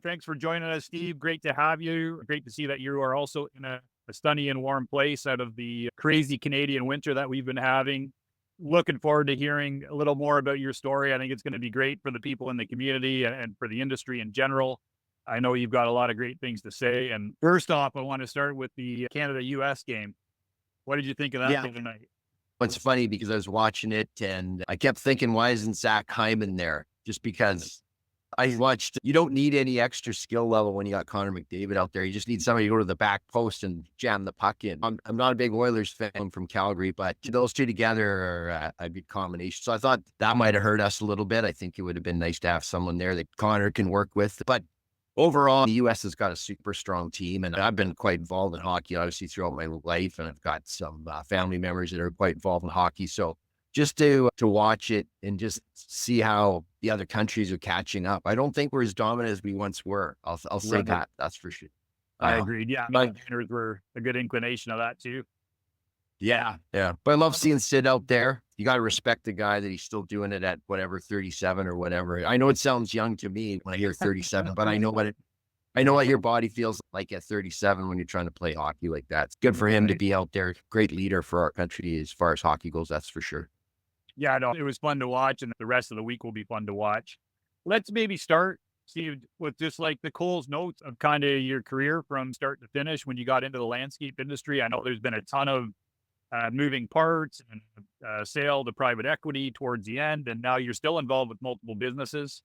Thanks for joining us, Steve. Great to have you. Great to see that you are also in a sunny and warm place out of the crazy Canadian winter that we've been having. Looking forward to hearing a little more about your story. I think it's going to be great for the people in the community and for the industry in general. I know you've got a lot of great things to say. And first off, I want to start with the Canada US game. What did you think of that Yeah. thing tonight? It's funny because I was watching it and I kept thinking, why isn't Zach Hyman there? Just because I watched, you don't need any extra skill level when you got Connor McDavid out there. You just need somebody to go to the back post and jam the puck in. I'm not a big Oilers fan from Calgary, but those two together are a good combination. So I thought that might have hurt us a little bit. I think it would have been nice to have someone there that Connor can work with. But overall, the U.S. has got a super strong team, and I've been quite involved in hockey, obviously, throughout my life, and I've got some family members that are quite involved in hockey. So just to watch it and just see how the other countries are catching up. I don't think we're as dominant as we once were. I'll say Right. that. That's for sure. I Uh, agreed. Yeah, but the Niners were a good inclination of that too. yeah. But I love seeing Sid out there. You got to respect the guy that he's still doing it at whatever 37 or whatever. I know it sounds young to me when I hear 37, but I know what your body feels like at 37 when you're trying to play hockey like that. It's good for him to be out there. Great leader for our country as far as hockey goes. That's for sure. Yeah, no, it was fun to watch, and the rest of the week will be fun to watch. Let's maybe start, Steve, with just like the Cole's notes of kind of your career from start to finish when you got into the landscape industry. I know there's been a ton of moving parts and sale to private equity towards the end, and now you're still involved with multiple businesses.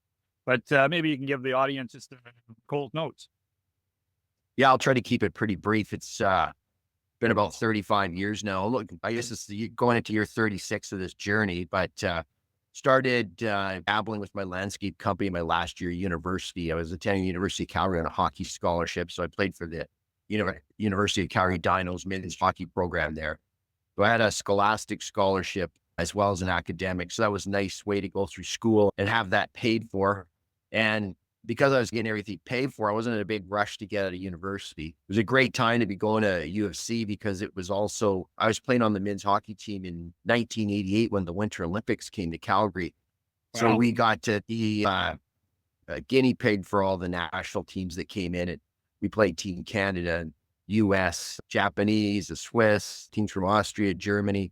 But maybe you can give the audience just Cole's notes. Yeah, I'll try to keep it pretty brief. It's been about 35 years now. Look, I guess it's going into year 36 of this journey, but started dabbling with my landscape company my last year of university. I was attending University of Calgary on a hockey scholarship. So I played for the University of Calgary Dinos men's hockey program there. So I had a scholastic scholarship as well as an academic. So that was a nice way to go through school and have that paid for. And because I was getting everything paid for, I wasn't in a big rush to get out of university. It was a great time to be going to UFC because it was also, I was playing on the men's hockey team in 1988 when the Winter Olympics came to Calgary. So Wow. we got to be a guinea pig for all the national teams that came in. We played Team Canada, US, Japanese, the Swiss, teams from Austria, Germany.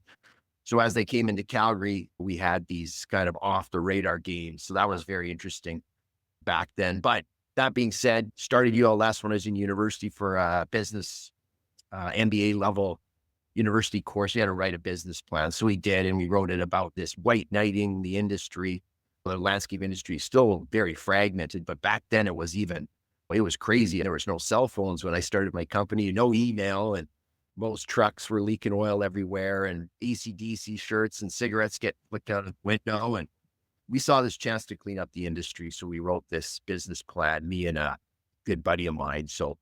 So as they came into Calgary, we had these kind of off the radar games. So that was very interesting back then. But that being said, started ULS when I was in university for a business MBA level university course. We had to write a business plan. So we did, and we wrote it about this white knighting the industry. The landscape industry is still very fragmented, but back then it was crazy. There was no cell phones when I started my company, no email, and most trucks were leaking oil everywhere, and AC/DC shirts and cigarettes get flicked out of the window. And we saw this chance to clean up the industry. So we wrote this business plan, me and a good buddy of mine. So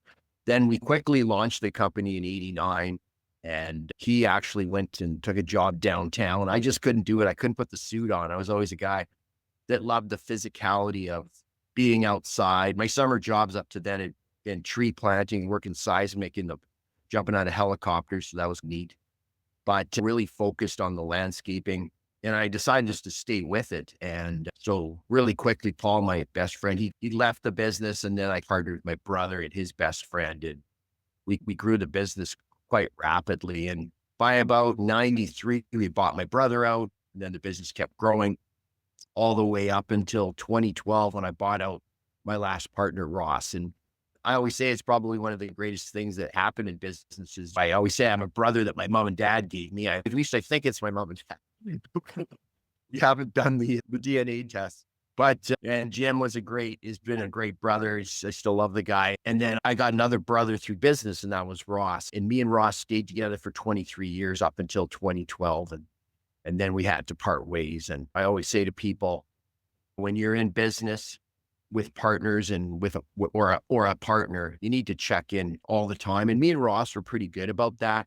then we quickly launched the company in 89. And he actually went and took a job downtown. I just couldn't do it. I couldn't put the suit on. I was always a guy that loved the physicality of being outside. My summer jobs up to then had been tree planting, working seismic, jumping out of helicopters. So that was neat. But really focused on the landscaping. And I decided just to stay with it. And so really quickly, Paul, my best friend, he left the business, and then I partnered with my brother and his best friend. And we grew the business quite rapidly. And by about 93, we bought my brother out. And then the business kept growing all the way up until 2012 when I bought out my last partner, Ross. And I always say it's probably one of the greatest things that happened in businesses. I always say I'm a brother that my mom and dad gave me. At least I think it's my mom and dad. You haven't done the DNA test. But, and Jim has been a great brother. I still love the guy. And then I got another brother through business, and that was Ross. And me and Ross stayed together for 23 years up until 2012. And then we had to part ways. And I always say to people, when you're in business with partners and or a partner, you need to check in all the time. And me and Ross were pretty good about that.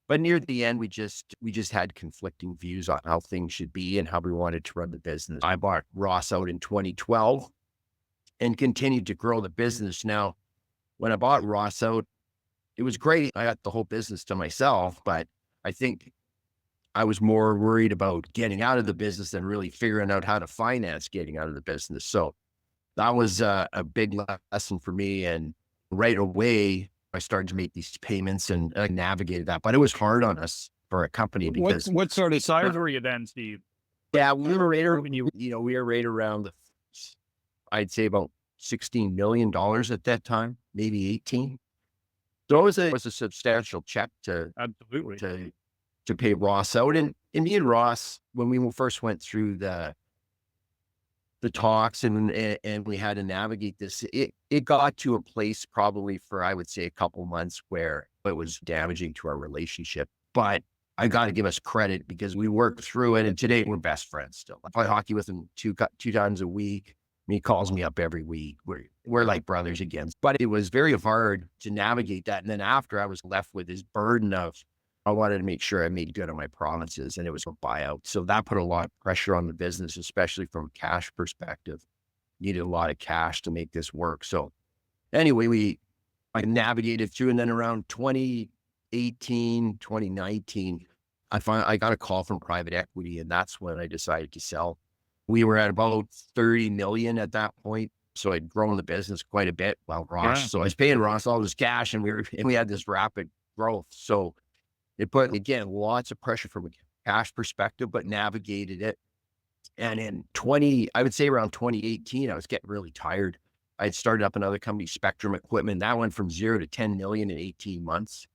But near the end, we just had conflicting views on how things should be and how we wanted to run the business. I bought Ross out in 2012 and continued to grow the business. Now, when I bought Ross out, it was great. I got the whole business to myself, but I think I was more worried about getting out of the business than really figuring out how to finance getting out of the business. So that was a big lesson for me. And right away, I started to make these payments and I navigated that. But it was hard on us for a company because, What sort of size were you then, Steve? yeah, we were right around, we were right around I'd say about $16 million at that time, maybe 18. So it was a substantial check Absolutely. to, to pay Ross out. And me and Ross, when we first went through the talks and we had to navigate this, it got to a place probably for, I would say, a couple months where it was damaging to our relationship. But I got to give us credit because we worked through it, and today we're best friends still. I play hockey with him two times a week. He calls me up every week. We're like brothers again. But it was very hard to navigate that. And then after, I was left with this burden of, I wanted to make sure I made good on my promises, and it was a buyout. So that put a lot of pressure on the business, especially from a cash perspective. Needed a lot of cash to make this work. So anyway, I navigated through, and then around 2018, 2019, I got a call from private equity, and that's when I decided to sell. We were at about 30 million at that point. So I'd grown the business quite a bit while Yeah. Ross. So I was paying Ross all this cash, and we had this rapid growth. So it put, again, lots of pressure from a cash perspective, but navigated it. And in I would say around 2018, I was getting really tired. I had started up another company, Spectrum Equipment. That went from 0 to 10 million in 18 months.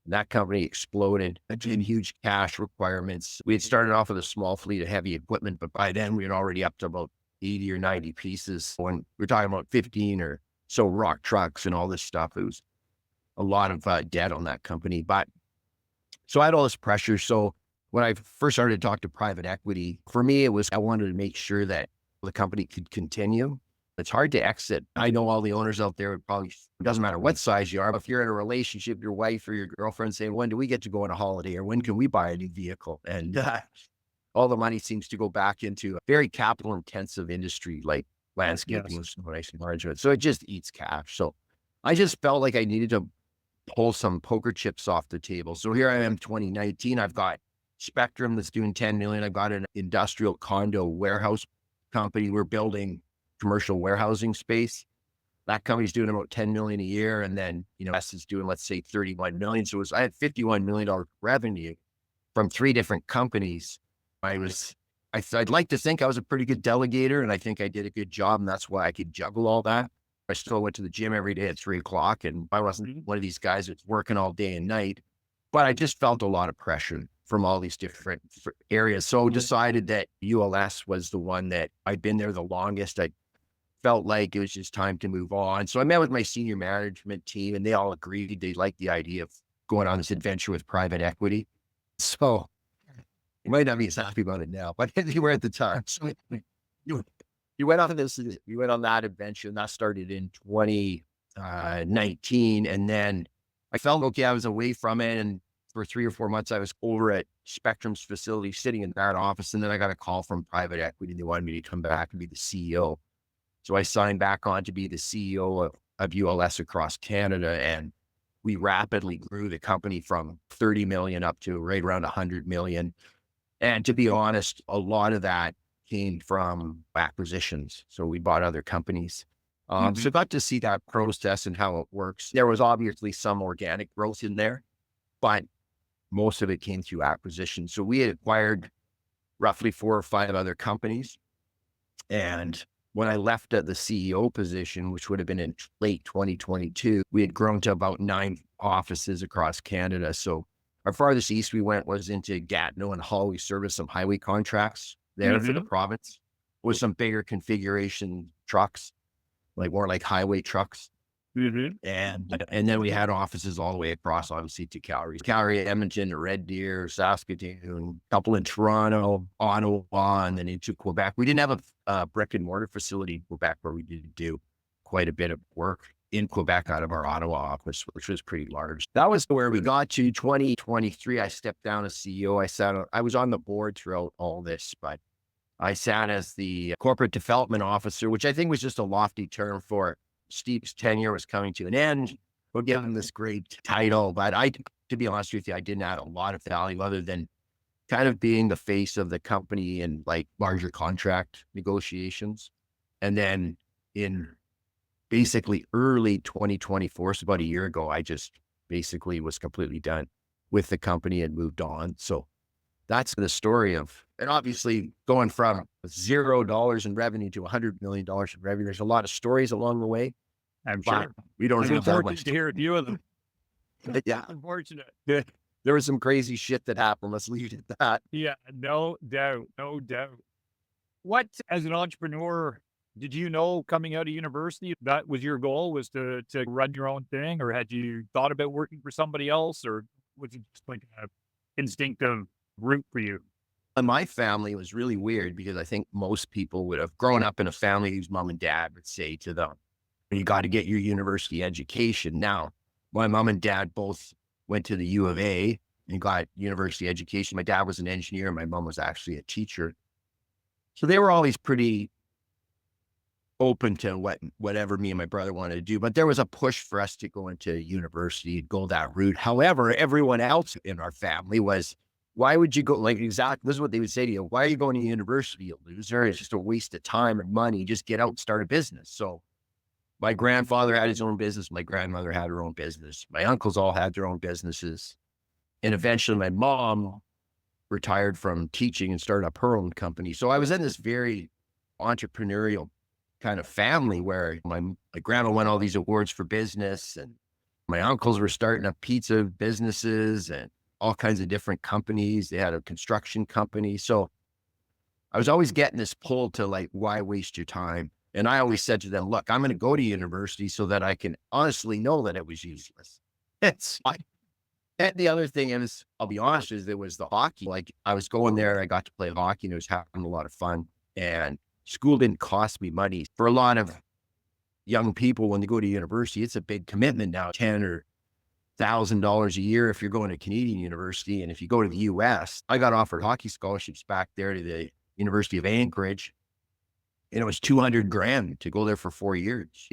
That company exploded. It had huge cash requirements. We had started off with a small fleet of heavy equipment, but by then we had already up to about 80 or 90 pieces. When we're talking about 15 or so rock trucks and all this stuff, it was a lot of debt on that company. But so I had all this pressure. So when I first started to talk to private equity, for me, I wanted to make sure that the company could continue. It's hard to exit. I know all the owners out there would probably, it doesn't matter what size you are, but if you're in a relationship, your wife or your girlfriend saying, when do we get to go on a holiday, or when can we buy a new vehicle? And all the money seems to go back into a very capital intensive industry like landscaping. Yes. What I see margin. So it just eats cash. So I just felt like I needed to pull some poker chips off the table. So here I am, 2019. I've got Spectrum that's doing 10 million. I've got an industrial condo warehouse company. We're building commercial warehousing space. That company's doing about 10 million a year. And then, S is doing, let's say, 31 million. So I had $51 million revenue from 3 different companies. I'd like to think I was a pretty good delegator, and I think I did a good job, and that's why I could juggle all that. I still went to the gym every day at 3:00, and I wasn't one of these guys that's working all day and night, but I just felt a lot of pressure from all these different areas. So decided that ULS was the one that I'd been there the longest. I felt like it was just time to move on. So I met with my senior management team, and they all agreed they liked the idea of going on this adventure with private equity. So you might not be as happy about it now, but you were at the time. So you went on that adventure, and that started in 2019. And then I felt okay. I was away from it. And for 3 or 4 months, I was over at Spectrum's facility, sitting in that office. And then I got a call from private equity. They wanted me to come back and be the CEO. So I signed back on to be the CEO of ULS across Canada. And we rapidly grew the company from 30 million up to right around 100 million. And to be honest, a lot of that came from acquisitions. So we bought other companies. So got to see that process and how it works. There was obviously some organic growth in there, but most of it came through acquisition. So we had acquired roughly 4 or 5 other companies. And when I left at the CEO position, which would have been in late 2022, we had grown to about 9 offices across Canada. So our farthest east we went was into Gatineau and Hull. We serviced some highway contracts there for the province with some bigger configuration trucks, like more like highway trucks. And then we had offices all the way across, obviously, to Calgary, Edmonton, Red Deer, Saskatoon, a couple in Toronto, Ottawa, and then into Quebec. We didn't have a brick and mortar facility in Quebec, where we did do quite a bit of work in Quebec out of our Ottawa office, which was pretty large. That was where we got to. 2023. I stepped down as CEO. I was on the board throughout all this, but I sat as the corporate development officer, which I think was just a lofty term for Steve's tenure was coming to an end. We'll give him this great title, but to be honest with you, I didn't add a lot of value other than kind of being the face of the company and like larger contract negotiations. And then in basically early 2024. So about a year ago, I just basically was completely done with the company and moved on. So that's the story of, and obviously going from $0 in revenue to $100 million in revenue. There's a lot of stories along the way, I'm but sure. we don't I've been have that fortunate much. to hear a few of them. Yeah, Unfortunate. there was some crazy shit that happened. Let's leave it at that. Yeah, no doubt, no doubt. What, as an entrepreneur, did you know coming out of university that was your goal, was to run your own thing, or had you thought about working for somebody else, or was it just like a instinctive route for you? And my family was really weird because I think most people would have grown up in a family whose mom and dad would say to them, you got to get your university education. Now, my mom and dad both went to the U of A and got university education. My dad was an engineer. My mom was actually a teacher. So they were always pretty open to whatever me and my brother wanted to do. But there was a push for us to go into university and go that route. However, everyone else in our family was, why would you go? Like, exactly, this is what they would say to you. Why are you going to university, you loser? It's just a waste of time and money. Just get out and start a business. So my grandfather had his own business. My grandmother had her own business. My uncles all had their own businesses. And eventually my mom retired from teaching and started up her own company. So I was in this very entrepreneurial kind of family where my grandma won all these awards for business, and my uncles were starting up pizza businesses and all kinds of different companies. They had a construction company. So I was always getting this pull to, like, why waste your time? And I always said to them, look, I'm going to go to university so that I can honestly know that it was useless. It's like, and the other thing is, I'll be honest, is there was the hockey. Like, I was going there, I got to play hockey and it was having a lot of fun. And school didn't cost me money. For a lot of young people, when they go to university, it's a big commitment now, $10 or $1,000 a year if you're going to Canadian university. And if you go to the US, I got offered hockey scholarships back there to the University of Anchorage, and it was 200 grand to go there for 4 years.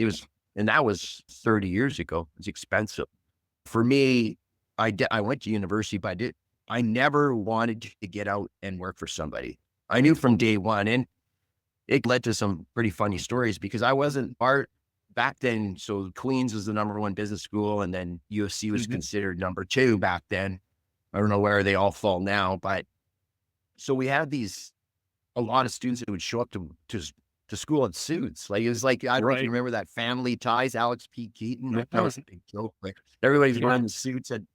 And that was 30 years ago. It's expensive. For me, I went to university, but I never wanted to get out and work for somebody. I knew from day one, and it led to some pretty funny stories because I wasn't part back then. So Queens was the #1 business school, and then USC was considered #2 back then. I don't know where they all fall now, but so we had a lot of students that would show up to school in suits. Like, it was like, I don't know if you Right. remember that Family Ties, Alex P. Keaton. That was a big joke. Like, everybody's wearing the suits, and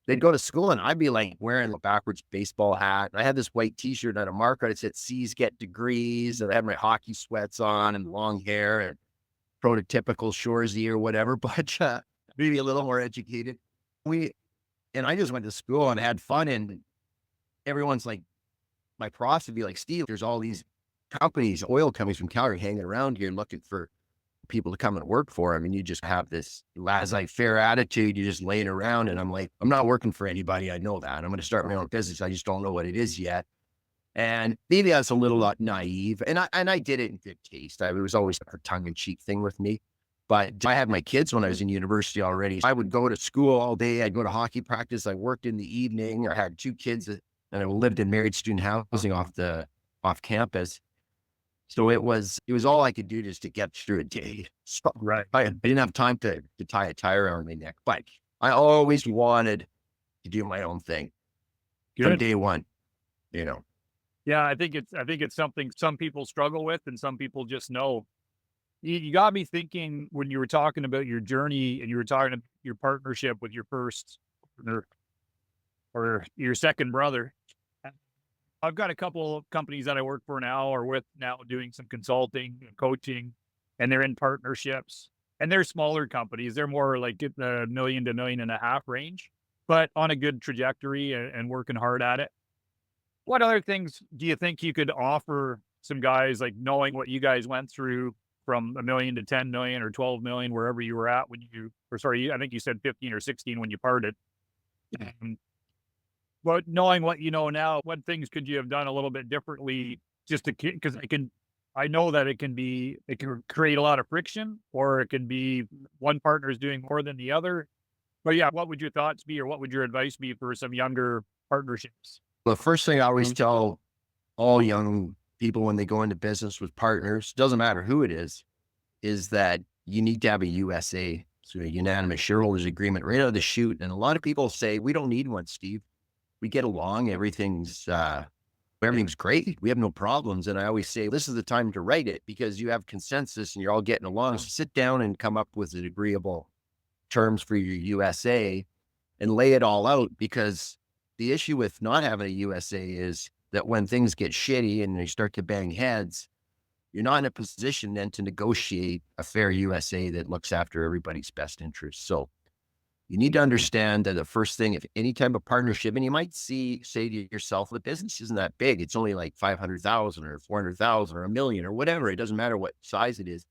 they'd go to school and I'd be like wearing a backwards baseball hat. I had this white t-shirt and a marker that said C's get degrees. And I had my hockey sweats on and long hair and prototypical Shoresy or whatever, but maybe a little more educated. And I just went to school and had fun. And everyone's like, my profs would be like, Steve, there's all these companies, oil companies from Calgary hanging around here looking for people to come and work for them. And you just have this laissez-faire attitude. You're just laying around. And I'm like, I'm not working for anybody. I know that. I'm going to start my own business. I just don't know what it is yet. And maybe that's a little naive. And I did it in good taste. It was always a tongue-in-cheek thing with me. But I had my kids when I was in university already. I would go to school all day. I'd go to hockey practice. I worked in the evening. I had 2 kids and I lived in married student housing off campus. So it was all I could do just to get through a day. So Right. I didn't have time to tie a tie around my neck, but I always wanted to do my own thing from Good. day one, you know. Yeah, I think it's something some people struggle with and some people just know. You got me thinking when you were talking about your journey and you were talking about your partnership with your first partner or your second brother. I've got a couple of companies that I work for now or with now doing some consulting and coaching, and they're in partnerships. And they're smaller companies. They're more like in the 1 million to 1.5 million range, but on a good trajectory and working hard at it. What other things do you think you could offer some guys, like knowing what you guys went through from 1 million to 10 million or 12 million, wherever you were at when or sorry, I think you said 15 or 16 when you parted. Um, but knowing what you know now, what things could you have done a little bit differently just to, because I know that it can create a lot of friction, or it can be one partner is doing more than the other. But yeah, what would your thoughts be, or what would your advice be for some younger partnerships? The first thing I always tell all young people when they go into business with partners, doesn't matter who it is is that you need to have a USA, so a unanimous shareholders agreement right out of the chute. And a lot of people say, we don't need one, Steve. We get along. Everything's great. We have no problems. And I always say, this is the time to write it because you have consensus and you're all getting along. So sit down and come up with an agreeable terms for your USA and lay it all out, because the issue with not having a USA is that when things get shitty and they start to bang heads, you're not in a position then to negotiate a fair USA that looks after everybody's best interests. So you need to understand that the first thing, if any type of partnership, and you might say to yourself, the business isn't that big. It's only like 500,000 or 400,000 or a million or whatever. It doesn't matter what size it is,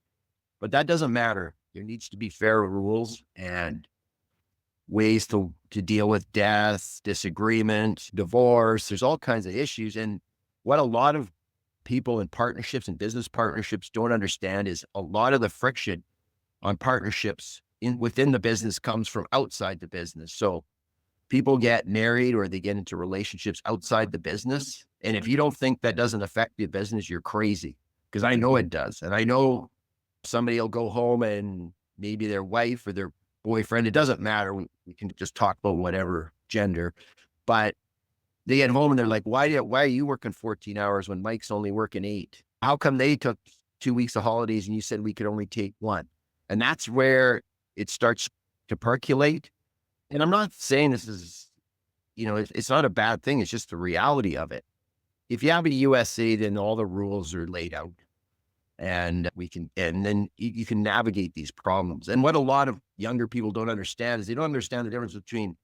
but that doesn't matter. There needs to be fair rules and ways to deal with death, disagreement, divorce. There's all kinds of issues. And what a lot of people in partnerships and business partnerships don't understand is a lot of the friction on partnerships within the business comes from outside the business. So people get married or they get into relationships outside the business. And if you don't think that doesn't affect the business, you're crazy, because I know it does. And I know somebody will go home and maybe their wife or their boyfriend, it doesn't matter. We can just talk about whatever gender, but they get home and they're like, why are you working 14 hours when Mike's only working 8? How come they took 2 weeks of holidays and you said we could only take 1? And that's where it starts to percolate. And I'm not saying this is, it's not a bad thing. It's just the reality of it. If you have a USA, then all the rules are laid out and then you can navigate these problems. And what a lot of younger people don't understand is they don't understand the difference between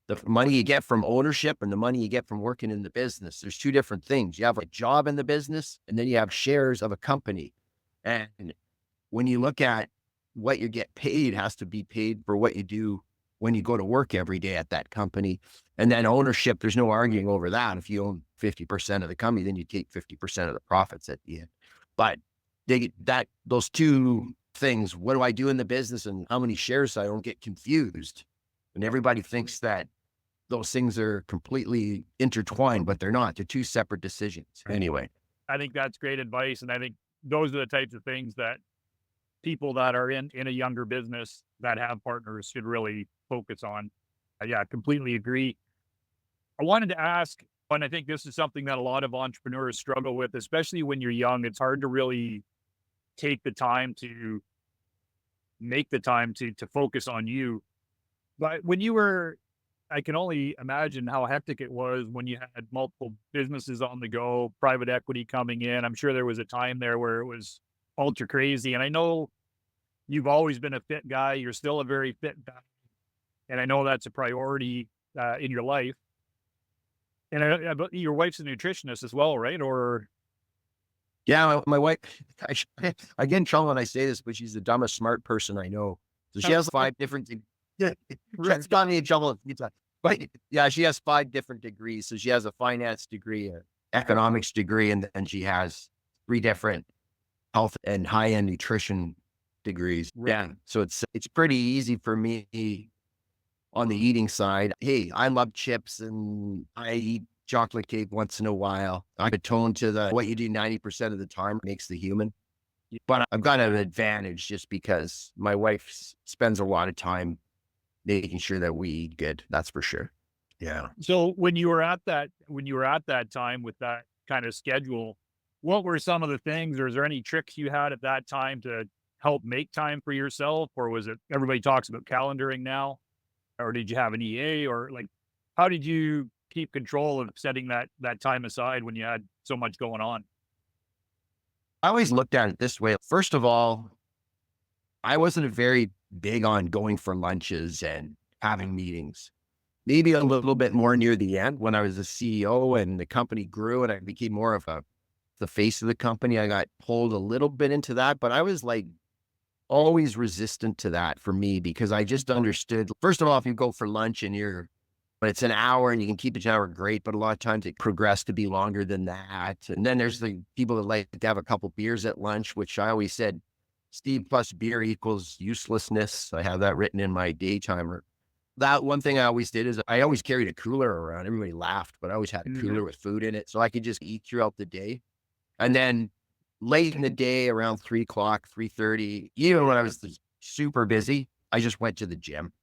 the money you get from ownership and the money you get from working in the business. There's two different things. You have a job in the business and then you have shares of a company. And when you look at what you get paid, has to be paid for what you do when you go to work every day at that company. And then ownership, there's no arguing over that. If you own 50% of the company, then you take 50% of the profits at the end. But those two things, what do I do in the business and how many shares I don't, get confused. And everybody thinks that those things are completely intertwined, but they're not. They're two separate decisions. Anyway. I think that's great advice. And I think those are the types of things that people that are in a younger business that have partners should really focus on. Yeah, completely agree. I wanted to ask, and I think this is something that a lot of entrepreneurs struggle with, especially when you're young. It's hard to really take the time to make the time to focus on you. But when you were, I can only imagine how hectic it was when you had multiple businesses on the go, private equity coming in. I'm sure there was a time there where it was ultra crazy. And I know you've always been a fit guy. You're still a very fit guy. And I know that's a priority in your life. And but your wife's a nutritionist as well, right? Or yeah, my wife, I get in trouble when I say this, but she's the dumbest smart person I know. So she has 5 different, yeah, it's got me in trouble. But yeah, she has 5 different degrees. So she has a finance degree, an economics degree, and then she has 3 different health and high-end nutrition degrees. Right. Yeah. So it's pretty easy for me on the eating side. Hey, I love chips and I eat chocolate cake once in a while. I atone to what you do 90% of the time makes the human. But I've got an advantage just because my wife spends a lot of time making sure that we eat good. That's for sure. Yeah. so when you were at that time with that kind of schedule, what were some of the things, or is there any tricks you had at that time to help make time for yourself? Or was it everybody talks about calendaring now? Or did you have an EA, or like, how did you keep control of setting that time aside when you had so much going on? I always looked at it this way. First of all, I wasn't very big on going for lunches and having meetings. Maybe a little bit more near the end when I was a CEO and the company grew and I became more of the face of the company. I got pulled a little bit into that, but I was like always resistant to that for me because I just understood, first of all, if you go for lunch and but it's an hour and you can keep it an hour, great. But a lot of times it progressed to be longer than that. And then there's the people that like to have a couple beers at lunch, which I always said, Steve plus beer equals uselessness. I have that written in my day timer. That one thing I always did is I always carried a cooler around. Everybody laughed, but I always had a cooler with food in it so I could just eat throughout the day. And then late in the day, around 3 o'clock, 3:30, even when I was super busy, I just went to the gym.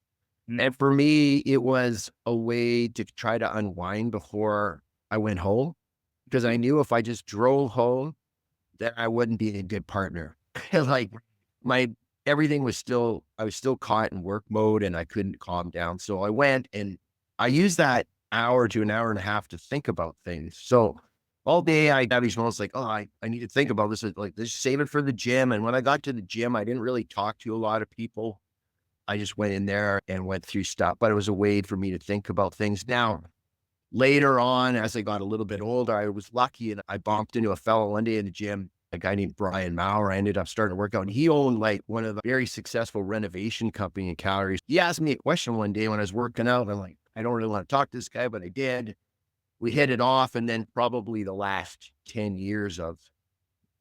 Mm. And for me, it was a way to try to unwind before I went home, because I knew if I just drove home, that I wouldn't be a good partner. Like my everything was still I was still caught in work mode and I couldn't calm down. So I went and I used that hour to an hour and a half to think about things. So all day I had these moments like, oh, I need to think about this. Like, just save it for the gym. And when I got to the gym, I didn't really talk to a lot of people. I just went in there and went through stuff, but it was a way for me to think about things. Now, later on, as I got a little bit older, I was lucky and I bumped into a fellow one day in the gym, a guy named Brian Maurer. I ended up starting to work out, and he owned like one of the very successful renovation company in Calgary. He asked me a question one day when I was working out. And I'm like, I don't really want to talk to this guy, but I did. We hit it off. And then probably the last 10 years of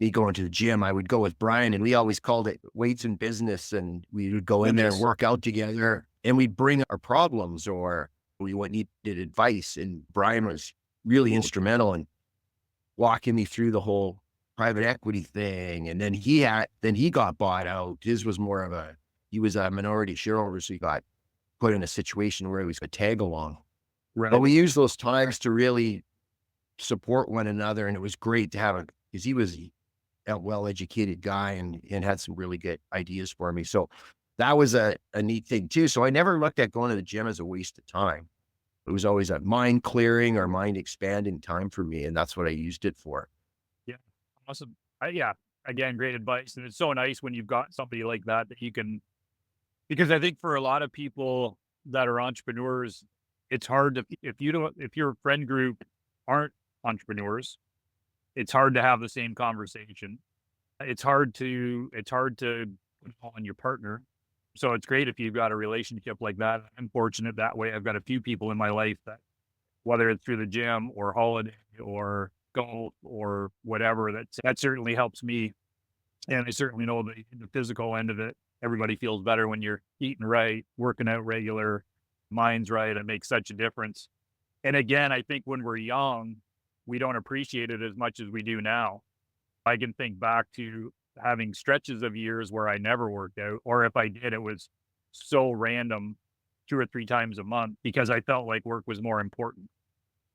me going to the gym, I would go with Brian, and we always called it weights and business. And we would go in there and work out together, and we'd bring our problems or we would needed advice. And Brian was really instrumental in walking me through the whole private equity thing. And then he got bought out. His was more of he was a minority shareholder. So he got put in a situation where he was a tag along. But Right. we used those times to really support one another. And it was great to have because he was a well-educated guy and had some really good ideas for me. So that was a neat thing too. So I never looked at going to the gym as a waste of time. It was always a mind clearing or mind expanding time for me. And that's what I used it for. Yeah. Awesome. Yeah. Again, great advice. And it's so nice when you've got somebody like that that you can, because I think for a lot of people that are entrepreneurs, it's hard to, if your friend group aren't entrepreneurs, it's hard to have the same conversation. It's hard to put it on your partner. So it's great if you've got a relationship like that. I'm fortunate that way. I've got a few people in my life that, whether it's through the gym or holiday or golf or whatever, that certainly helps me. And I certainly know the physical end of it. Everybody feels better when you're eating right, working out regular, mind's right. It makes such a difference. And again, I think when we're young, we don't appreciate it as much as we do now. I can think back to having stretches of years where I never worked out, or if I did, it was so random 2 or 3 times a month because I felt like work was more important.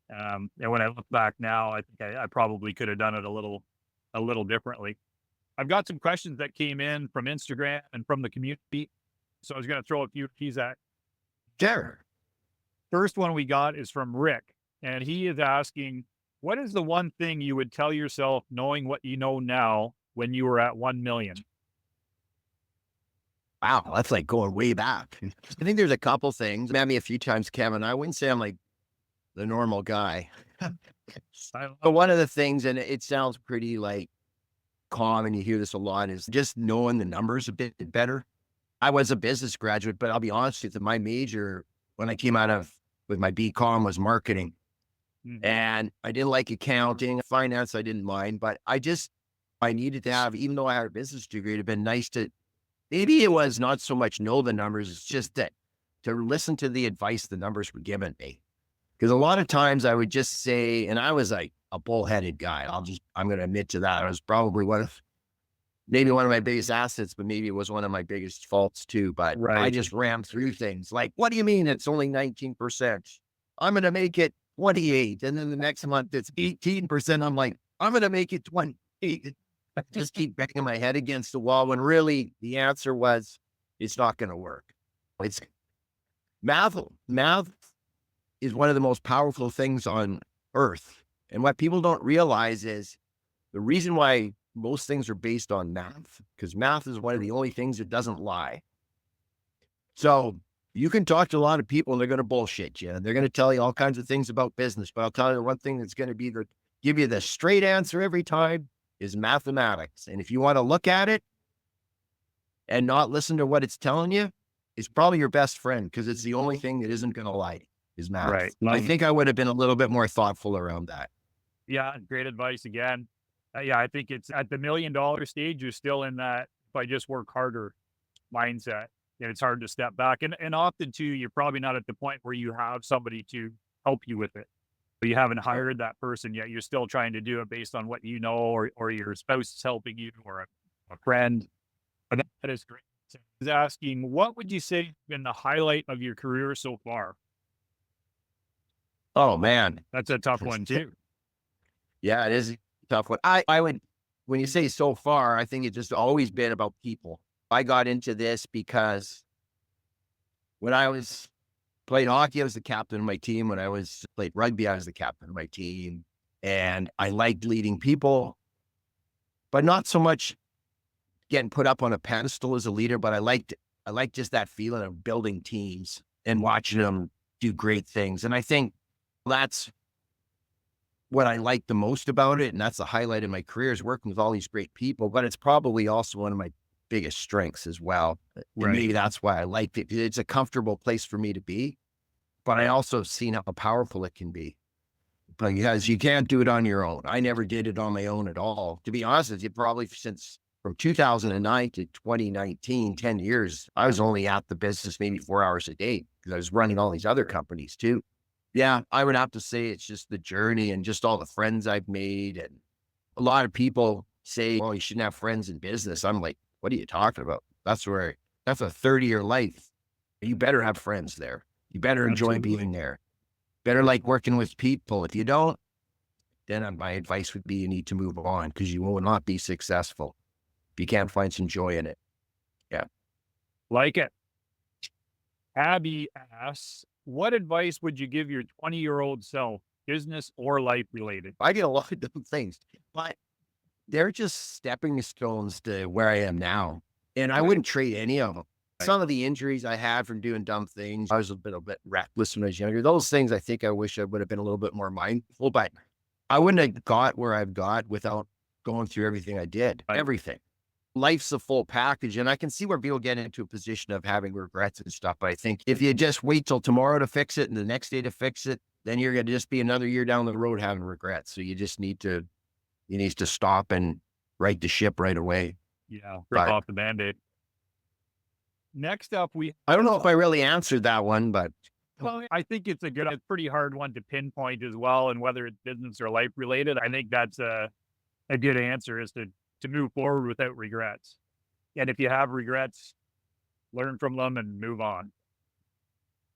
And when I look back now, I think I probably could have done it a little differently. I've got some questions that came in from Instagram and from the community, so I was gonna throw a few of these at. Sure. First one we got is from Rick, and he is asking, "What is the one thing you would tell yourself knowing what you know now when you were at 1,000,000?" Wow. That's like going way back. I think there's a couple things. Met me a few times, Kevin. I wouldn't say I'm like the normal guy. I But love one of the things, and it sounds pretty like common, you hear this a lot, is just knowing the numbers a bit better. I was a business graduate, but I'll be honest with you, my major when I came out of with my BCom was marketing. Mhm. And I didn't like accounting, finance, I didn't mind, but I needed to have, even though I had a business degree, it'd have been nice to, maybe it was not so much know the numbers, it's just that to listen to the advice the numbers were giving me. Because a lot of times I would just say, and I was like a bullheaded guy. I'm going to admit to that. I was probably maybe one of my biggest assets, but maybe it was one of my biggest faults too. But I Right. just rammed through things like, what do you mean it's only 19%? I'm going to make it 28. And then the next month it's 18%. I'm like, I'm going to make it 20. I just keep banging my head against the wall when really the answer was, it's not going to work. It's math is one of the most powerful things on earth. And what people don't realize is the reason why most things are based on math, because math is one of the only things that doesn't lie. So you can talk to a lot of people and they're going to bullshit you and they're going to tell you all kinds of things about business. But I'll tell you one thing that's going to give you the straight answer every time is mathematics. And if you want to look at it and not listen to what it's telling you, it's probably your best friend because it's the only thing that isn't going to lie is math. Right. I think I would have been a little bit more thoughtful around that. Yeah, great advice again. Yeah, I think it's at the $1,000,000 stage, you're still in that if I just work harder mindset, and it's hard to step back. And often too, you're probably not at the point where you have somebody to help you with it. You haven't hired that person yet. You're still trying to do it based on what you know, or your spouse is helping you, or a friend. But that is great. So I was asking, what would you say has been the highlight of your career so far? Oh man. That's a tough one too. Yeah, it is a tough one. I would, when you say so far, I think it's just always been about people. I got into this because when I was played hockey, I was the captain of my team. When I was played rugby, I was the captain of my team. And I liked leading people, but not so much getting put up on a pedestal as a leader, but I liked just that feeling of building teams and watching them do great things. And I think that's what I like the most about it. And that's the highlight of my career, is working with all these great people, but it's probably also one of my biggest strengths as well. And Right. maybe that's why I liked it. It's a comfortable place for me to be, but I also have seen how powerful it can be, because you can't do it on your own. I never did it on my own at all. To be honest with you, probably since from 2009 to 2019, 10 years, I was only at the business maybe 4 hours a day because I was running all these other companies too. Yeah, I would have to say it's just the journey and just all the friends I've made. And a lot of people say, well, you shouldn't have friends in business. I'm like, what are you talking about? That's a 30-year life. You better have friends there. You better enjoy Absolutely. being there. Better like working with people. If you don't, then my advice would be you need to move on, because you will not be successful if you can't find some joy in it. Yeah. Like it. Abby asks, what advice would you give your 20-year-old self, business or life related? I get a lot of those things, but they're just stepping stones to where I am now. And I wouldn't trade any of them. Right. Some of the injuries I had from doing dumb things, I was a bit reckless when I was younger. Those things, I think I wish I would have been a little bit more mindful, but I wouldn't have got where I've got without going through everything I did, Right. everything. Life's a full package. And I can see where people get into a position of having regrets and stuff. But I think if you just wait till tomorrow to fix it and the next day to fix it, then you're going to just be another year down the road having regrets. So you need to stop and right the ship right away. Yeah. Rip But off the Band-Aid. Next up, I don't know if I really answered that one, but well, I think it's a pretty hard one to pinpoint as well. And whether it's business or life related, I think that's a good answer, is to move forward without regrets. And if you have regrets, learn from them and move on.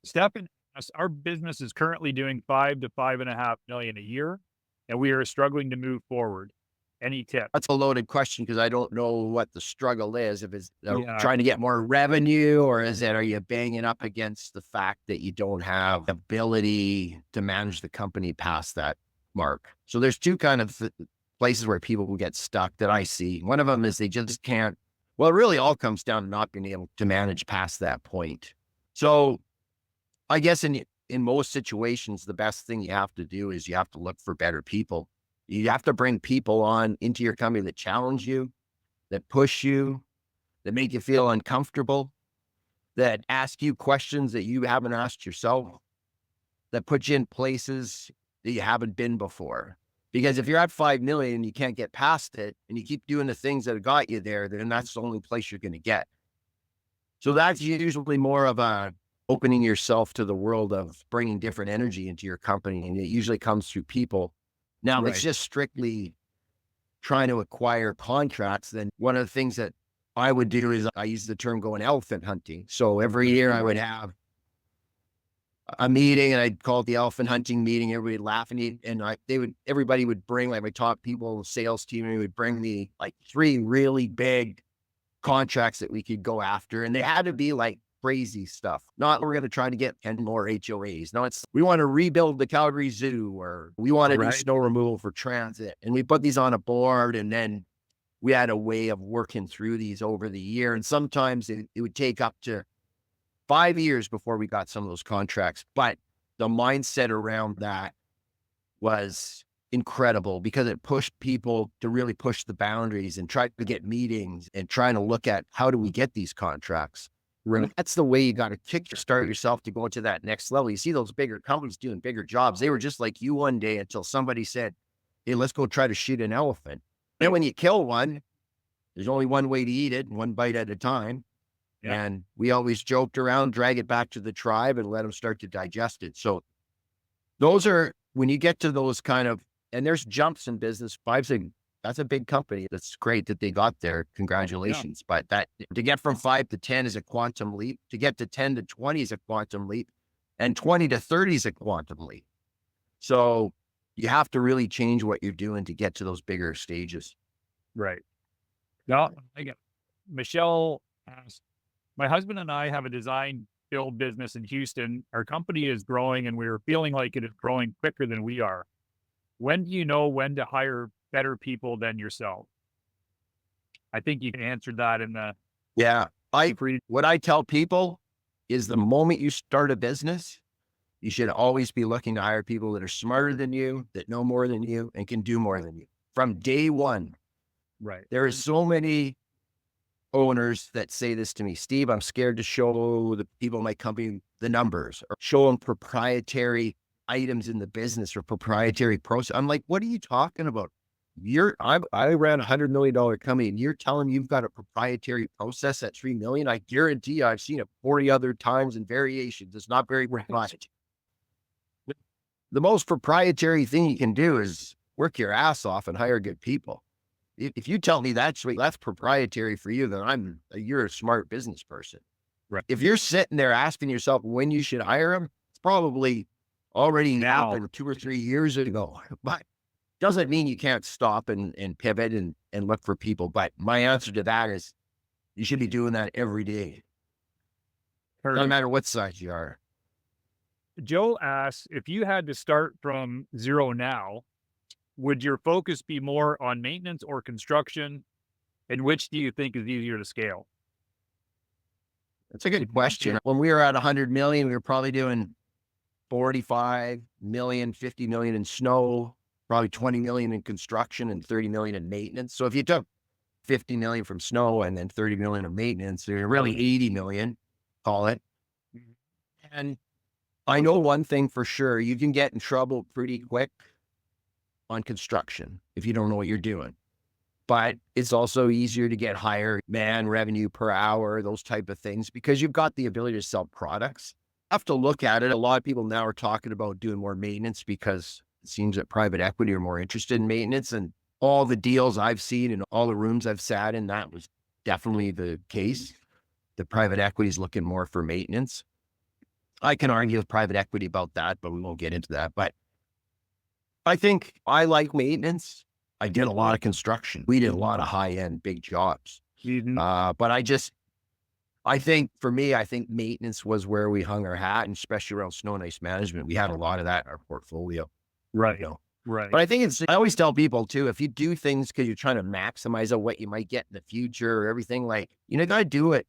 Stefan, our business is currently doing 5 to 5.5 million a year, and we are struggling to move forward. Any tips? that's a loaded question because I don't know what the struggle is. If it's Yeah, trying to get more revenue, or are you banging up against the fact that you don't have the ability to manage the company past that mark? So there's two kind of places where people will get stuck that I see. One of them is they just can't. Well, it really all comes down to not being able to manage past that point. So I guess in most situations, the best thing you have to do is you have to look for better people. You have to bring people on into your company that challenge you, that push you, that make you feel uncomfortable, that ask you questions that you haven't asked yourself, that put you in places that you haven't been before. Because if you're at 5 million and you can't get past it and you keep doing the things that got you there, then that's the only place you're going to get. So that's usually more of a opening yourself to the world of bringing different energy into your company. And it usually comes through people. Now, it's right. just strictly trying to acquire contracts. Then one of the things that I would do is I use the term going elephant hunting. So every year I would have a meeting and I'd call it the elephant hunting meeting. Everybody would laugh and everybody would bring, like my top people, sales team, and would bring me like 3 really big contracts that we could go after. And they had to be like crazy stuff. Not we're going to try to get 10 more HOAs. No, it's we want to rebuild the Calgary Zoo, or we want to do Right. snow removal for transit. And we put these on a board, and then we had a way of working through these over the year. And sometimes it would take up to 5 years before we got some of those contracts. But the mindset around that was incredible because it pushed people to really push the boundaries and try to get meetings and trying to look at how do we get these contracts. Right. That's the way you got to start yourself to go to that next level. You see those bigger companies doing bigger jobs. They were just like you one day until somebody said, hey, let's go try to shoot an elephant. And when you kill one, there's only one way to eat it, one bite at a time. Yeah. And we always joked around, drag it back to the tribe and let them start to digest it. So those are when you get to those kind of, and there's jumps in business. That's a big company. That's great that they got there. Yeah. Congratulations. But that to get from 5 to 10 is a quantum leap. To get to 10 to 20 is a quantum leap, and 20 to 30 is a quantum leap. So you have to really change what you're doing to get to those bigger stages. Right. No, again, Michelle asked, my husband and I have a design build business in Houston. Our company is growing and we're feeling like it is growing quicker than we are. When do you know when to hire better people than yourself? I think you answered that in the Yeah. pre. What I tell people is the moment you start a business, you should always be looking to hire people that are smarter than you, that know more than you, and can do more than you. From day one, Right. there are so many owners that say this to me, Steve, I'm scared to show the people in my company the numbers or show them proprietary items in the business or proprietary process. I'm like, what are you talking about? I ran $100 million company and you're telling me you've got a proprietary process at 3 million. I guarantee you, I've seen it 40 other times and variations. It's not very proprietary. The most proprietary thing you can do is work your ass off and hire good people. If you tell me that's proprietary for you, then you're a smart business person. Right. If you're sitting there asking yourself when you should hire them, it's probably already happened 2 or 3 years ago. But doesn't mean you can't stop and pivot and look for people. But my answer to that is you should be doing that every day. Doesn't matter what size you are. Joe asks, if you had to start from zero now, would your focus be more on maintenance or construction? And which do you think is easier to scale? That's a good question. When we were at 100 million, we were probably doing 45 million, 50 million in snow, probably 20 million in construction and 30 million in maintenance. So if you took 50 million from snow and then 30 million of maintenance, you're really 80 million, call it. And I know one thing for sure, you can get in trouble pretty quick on construction if you don't know what you're doing. But it's also easier to get higher revenue per hour, those type of things, because you've got the ability to sell products. I have to look at it. A lot of people now are talking about doing more maintenance because it seems that private equity are more interested in maintenance. And all the deals I've seen and all the rooms I've sat in, that was definitely the case. The private equity is looking more for maintenance. I can argue with private equity about that, but we won't get into that. But I think I like maintenance. I did a lot of construction. We did a lot of high-end big jobs. But I think for me, I think maintenance was where we hung our hat, and especially around snow and ice management. We had a lot of that in our portfolio. Right. You know? Right. But I think I always tell people too, if you do things because you're trying to maximize on what you might get in the future or everything, like, you got to do it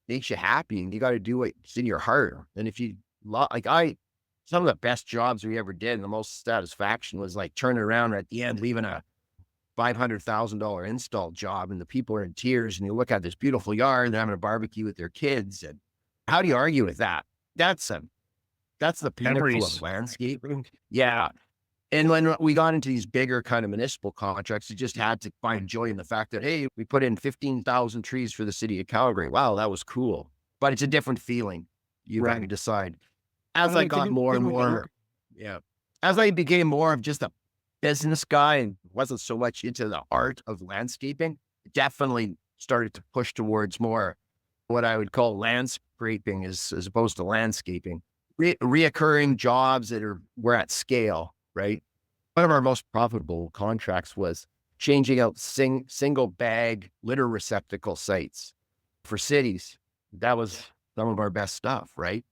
makes you happy, and you got to do what's in your heart. And if you some of the best jobs we ever did and the most satisfaction was like turning around at the end, leaving a $500,000 install job and the people are in tears and you look at this beautiful yard, they're having a barbecue with their kids. And how do you argue with that? That's the pinnacle of landscaping. Yeah. And when we got into these bigger kind of municipal contracts, you just had to find joy in the fact that, hey, we put in 15,000 trees for the city of Calgary. Wow, that was cool. But it's a different feeling. You got to decide. As I got more and more, as I became more of just a business guy and wasn't so much into the art of landscaping, definitely started to push towards more what I would call landscaping as opposed to landscaping. Reoccurring jobs that were at scale, right? One of our most profitable contracts was changing out single bag litter receptacle sites for cities. That was some of our best stuff, right?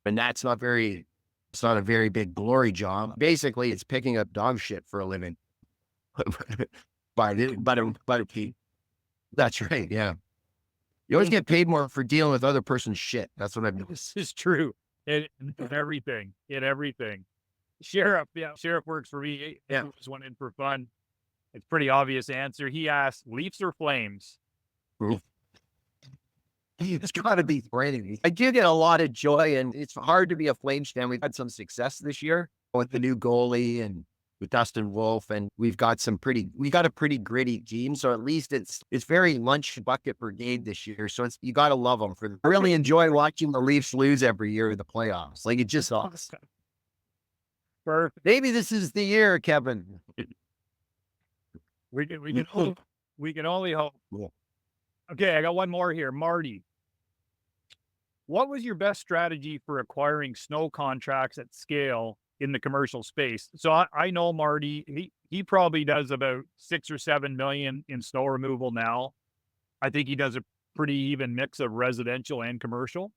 And it's not a very big glory job. Basically, it's picking up dog shit for a living. That's right. Yeah. You always get paid more for dealing with other person's shit. That's what I've noticed. This is true. In everything. Sheriff works for me. He just went in for fun. It's pretty obvious answer. He asked, Leafs or Flames? It's got to be Brady. I do get a lot of joy, and it's hard to be a Flames fan. We've had some success this year with the new goalie and with Dustin Wolf, and we got a pretty gritty team. So at least it's very lunch bucket brigade this year. So you got to love them I really enjoy watching the Leafs lose every year in the playoffs. Like, it's just awesome. Perfect. Maybe this is the year, Kevin. We can only hope. Yeah. Okay, I got one more here. Marty, what was your best strategy for acquiring snow contracts at scale in the commercial space? So I know Marty, he probably does about 6 or 7 million in snow removal now. I think he does a pretty even mix of residential and commercial.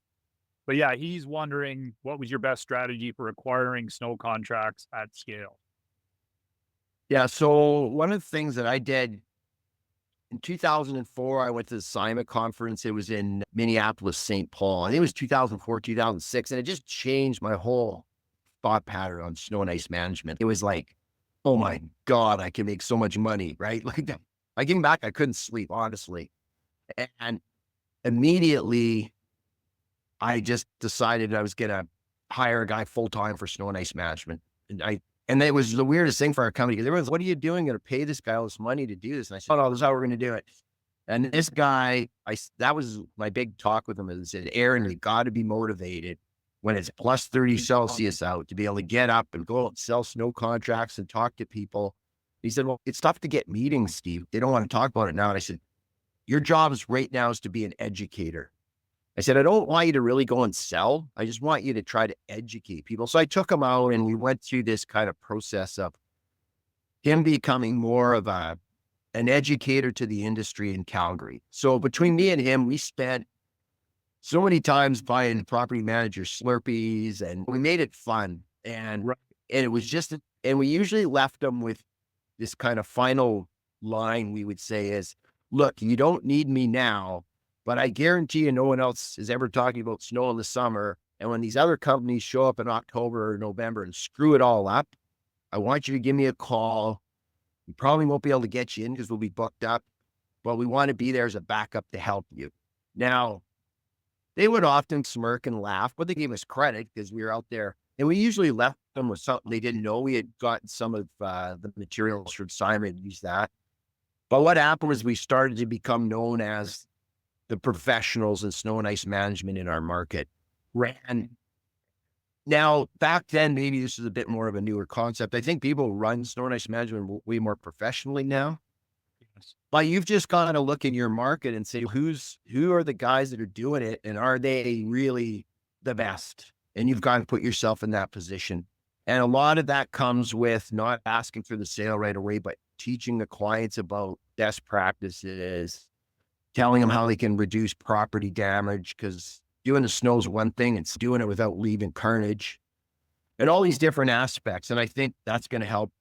But yeah, he's wondering what was your best strategy for acquiring snow contracts at scale? Yeah. So one of the things that I did in 2004, I went to the SIMA conference. It was in Minneapolis, St. Paul. I think it was 2004, 2006. And it just changed my whole thought pattern on snow and ice management. It was like, oh my God, I can make so much money, right? Like that. I came back, I couldn't sleep, honestly. And immediately I just decided I was going to hire a guy full time for snow and ice management. And it was the weirdest thing for our company. Everyone's, what are you doing? Going to pay this guy all this money to do this? And I said, oh, no, this is how we're going to do it. And this guy, that was my big talk with him. Is said, Aaron, you got to be motivated when it's plus 30 Celsius out to be able to get up and go out and sell snow contracts and talk to people. He said, well, it's tough to get meetings, Steve. They don't want to talk about it now. And I said, your job is right now is to be an educator. I said, I don't want you to really go and sell. I just want you to try to educate people. So I took him out and we went through this kind of process of him becoming more of an educator to the industry in Calgary. So between me and him, we spent so many times buying property manager Slurpees and we made it fun. And it was just, and we usually left them with this kind of final line we would say is, look, you don't need me now, but I guarantee you no one else is ever talking about snow in the summer. And when these other companies show up in October or November and screw it all up, I want you to give me a call. We probably won't be able to get you in because we'll be booked up, but we want to be there as a backup to help you. Now, they would often smirk and laugh, but they gave us credit because we were out there. And we usually left them with something they didn't know. We had gotten some of the materials from Simon and used that. But what happened was we started to become known as the professionals in snow and ice management in our market. And now, back then, maybe this is a bit more of a newer concept. I think people run snow and ice management way more professionally now. Yes. But you've just got to look in your market and say, who are the guys that are doing it? And are they really the best? And you've got to put yourself in that position. And a lot of that comes with not asking for the sale right away, but teaching the clients about best practices, telling them how they can reduce property damage, because doing the snow is one thing, it's doing it without leaving carnage and all these different aspects. And I think that's going to help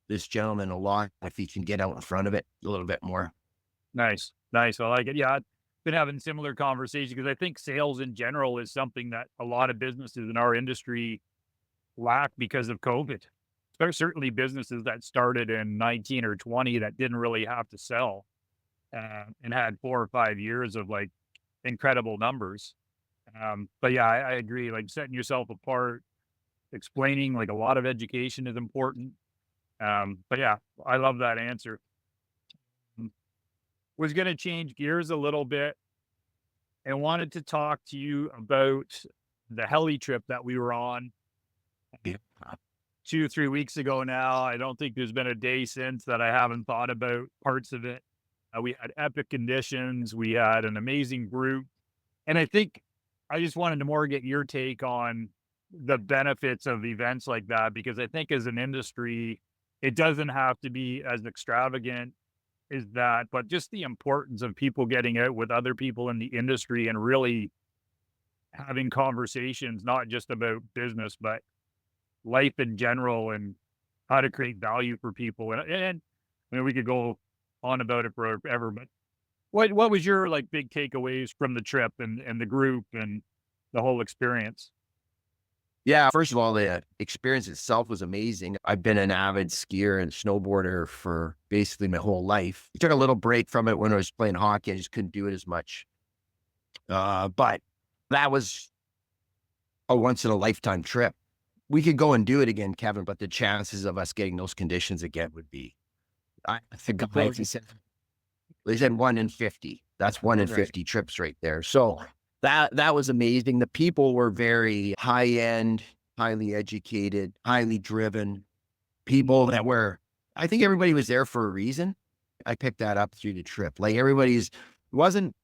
this gentleman a lot if he can get out in front of it a little bit more. Nice. Nice. I like it. Yeah. I've been having similar conversations because I think sales in general is something that a lot of businesses in our industry lack because of COVID. There's certainly businesses that started in 19 or 20 that didn't really have to sell and had 4 or 5 years of like incredible numbers. But yeah, I agree. Like setting yourself apart, explaining like a lot of education is important. But yeah, I love that answer. Was going to change gears a little bit and wanted to talk to you about the heli trip that we were on Yeah. 2, 3 weeks ago now. I don't think there's been a day since that I haven't thought about parts of it. We had epic conditions. We had an amazing group. And I think I just wanted to more get your take on the benefits of events like that, because I think as an industry, it doesn't have to be as extravagant as that, but just the importance of people getting out with other people in the industry and really having conversations, not just about business, but life in general and how to create value for people. And I mean, we could go on about it forever, but what was your like big takeaways from the trip and the group and the whole experience? Yeah. First of all, the experience itself was amazing. I've been an avid skier and snowboarder for basically my whole life. I took a little break from it when I was playing hockey. I just couldn't do it as much. But that was a once in a lifetime trip. We could go and do it again, Kevin, but the chances of us getting those conditions again would be, I think they said 1 in 50. That's 1 in 50 trips right there. So that was amazing. The people were very high end, highly educated, highly driven people that were, I think everybody was there for a reason. I picked that up through the trip. Like it wasn't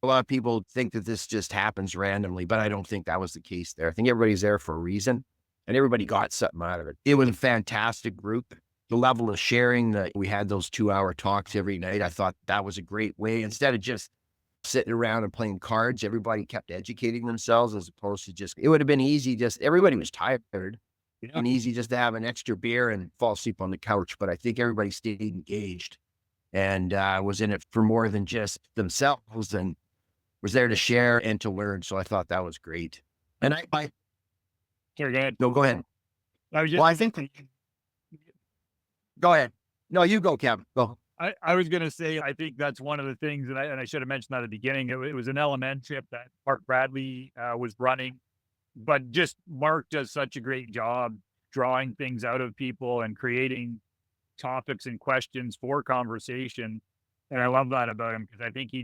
a lot of people think that this just happens randomly, but I don't think that was the case there. I think everybody's there for a reason and everybody got something out of it. It was a fantastic group. The level of sharing that we had, those 2-hour talks every night, I thought that was a great way. Instead of just sitting around and playing cards, everybody kept educating themselves as opposed to just, it would have been easy. Just everybody was tired Yeah. and easy just to have an extra beer and fall asleep on the couch. But I think everybody stayed engaged and was in it for more than just themselves and was there to share and to learn. So I thought that was great. And Here, go ahead. no, go ahead. I was Well, I just, think, go ahead. No, you go, Kevin. Go. I was going to say, I think that's one of the things, and I should have mentioned that at the beginning. It was an elementship that Mark Bradley was running, but just Mark does such a great job drawing things out of people and creating topics and questions for conversation. And I love that about him because I think he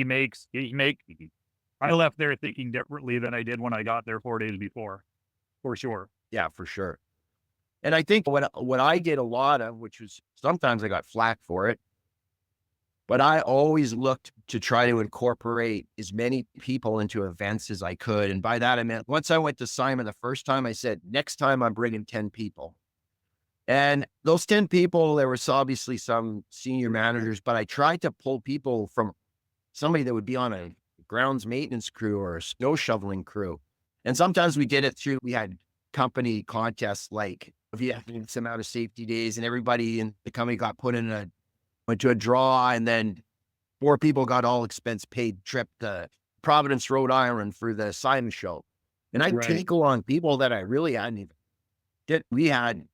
make I left there thinking differently than I did when I got there 4 days before, for sure. Yeah, for sure. And I think what I did a lot of, which was sometimes I got flack for it, but I always looked to try to incorporate as many people into events as I could. And by that, I meant once I went to Simon the first time, I said, next time I'm bringing 10 people. And those 10 people, there was obviously some senior managers, but I tried to pull people from somebody that would be on a grounds maintenance crew or a snow shoveling crew. And sometimes we did it through, we had company contests, like if you had some out of safety days and everybody in the company got went to a draw, and then 4 people got all expense paid trip to Providence, Rhode Island for the Simon show. And I Right. take along people that I really hadn't even did. We had,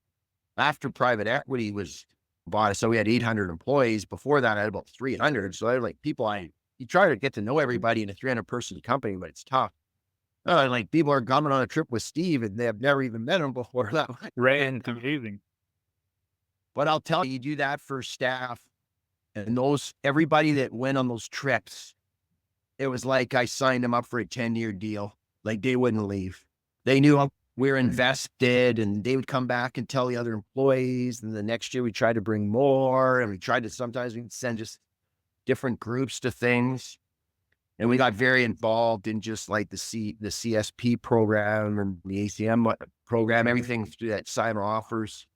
after private equity was bought, so we had 800 employees. Before that, I had about 300. So they're like people you try to get to know everybody in a 300 person company, but it's tough. Like people are coming on a trip with Steve and they have never even met him before that. Right. And it's amazing. But I'll tell you, you do that for staff and everybody that went on those trips, it was like I signed them up for a 10-year deal. Like they wouldn't leave. They knew we were invested and they would come back and tell the other employees. And the next year we tried to bring more, and sometimes we'd send just different groups to things. And we got very involved in just like the CSP program and the ACM program, everything through that Simon offers,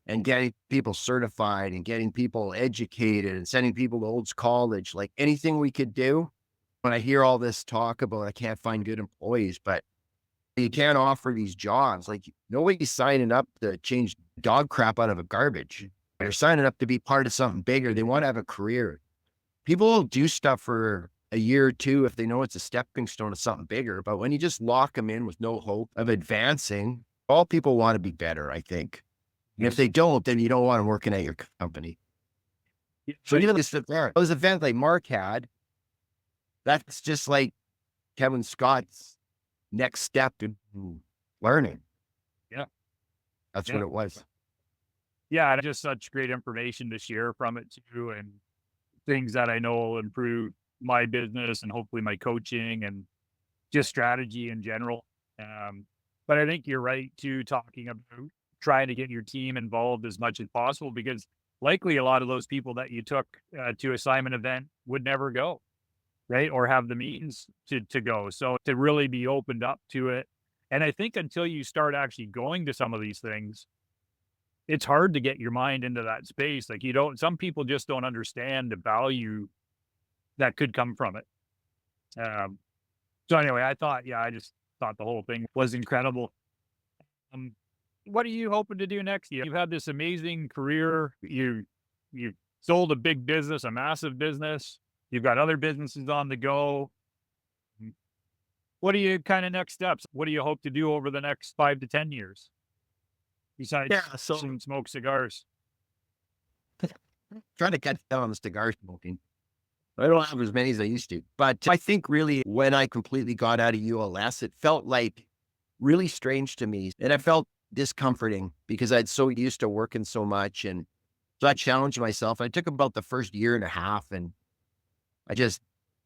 and getting people certified and getting people educated and sending people to Olds College, like anything we could do. When I hear all this talk about I can't find good employees, but you can't offer these jobs. Like nobody's signing up to change dog crap out of a garbage. They're signing up to be part of something bigger. They want to have a career. People will do stuff for a year or two if they know it's a stepping stone to something bigger. But when you just lock them in with no hope of advancing, all people want to be better, I think. And if they don't, then you don't want them working at your company. Yeah. So even those events like Mark had, that's just like Kevin Scott's next step in learning. Yeah. That's Yeah. what it was. Yeah, and just such great information to share from it too, and things that I know will improve my business and hopefully my coaching and just strategy in general. But I think you're right too, talking about trying to get your team involved as much as possible, because likely a lot of those people that you took to a Simon event would never go, right? Or have the means to go. So to really be opened up to it. And I think until you start actually going to some of these things, it's hard to get your mind into that space. Like some people just don't understand the value that could come from it. Um, so anyway, I just thought the whole thing was incredible. Um, what are you hoping to do next year? You've had this amazing career. You sold a big business, a massive business. You've got other businesses on the go. What are your kind of next steps? What do you hope to do over the next 5 to 10 years? Besides smoke cigars. Trying to cut down on the cigar smoking. I don't have as many as I used to, but I think really when I completely got out of ULS, it felt like really strange to me. And I felt discomforting because I'd so used to working so much. And so I challenged myself. I took about the first year and a half, and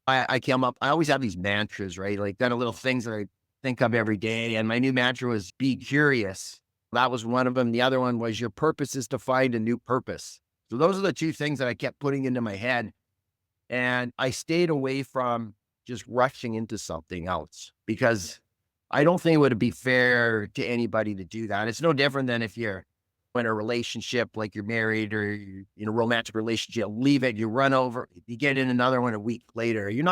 I came up, I always have these mantras, right? Like kind of little things that I think of every day. And my new mantra was be curious. That was one of them. The other one was your purpose is to find a new purpose. So those are the two things that I kept putting into my head. And I stayed away from just rushing into something else because I don't think it would be fair to anybody to do that. It's no different than if you're in a relationship, like you're married or you're in a romantic relationship, leave it, you run over, you get in another one a week later. You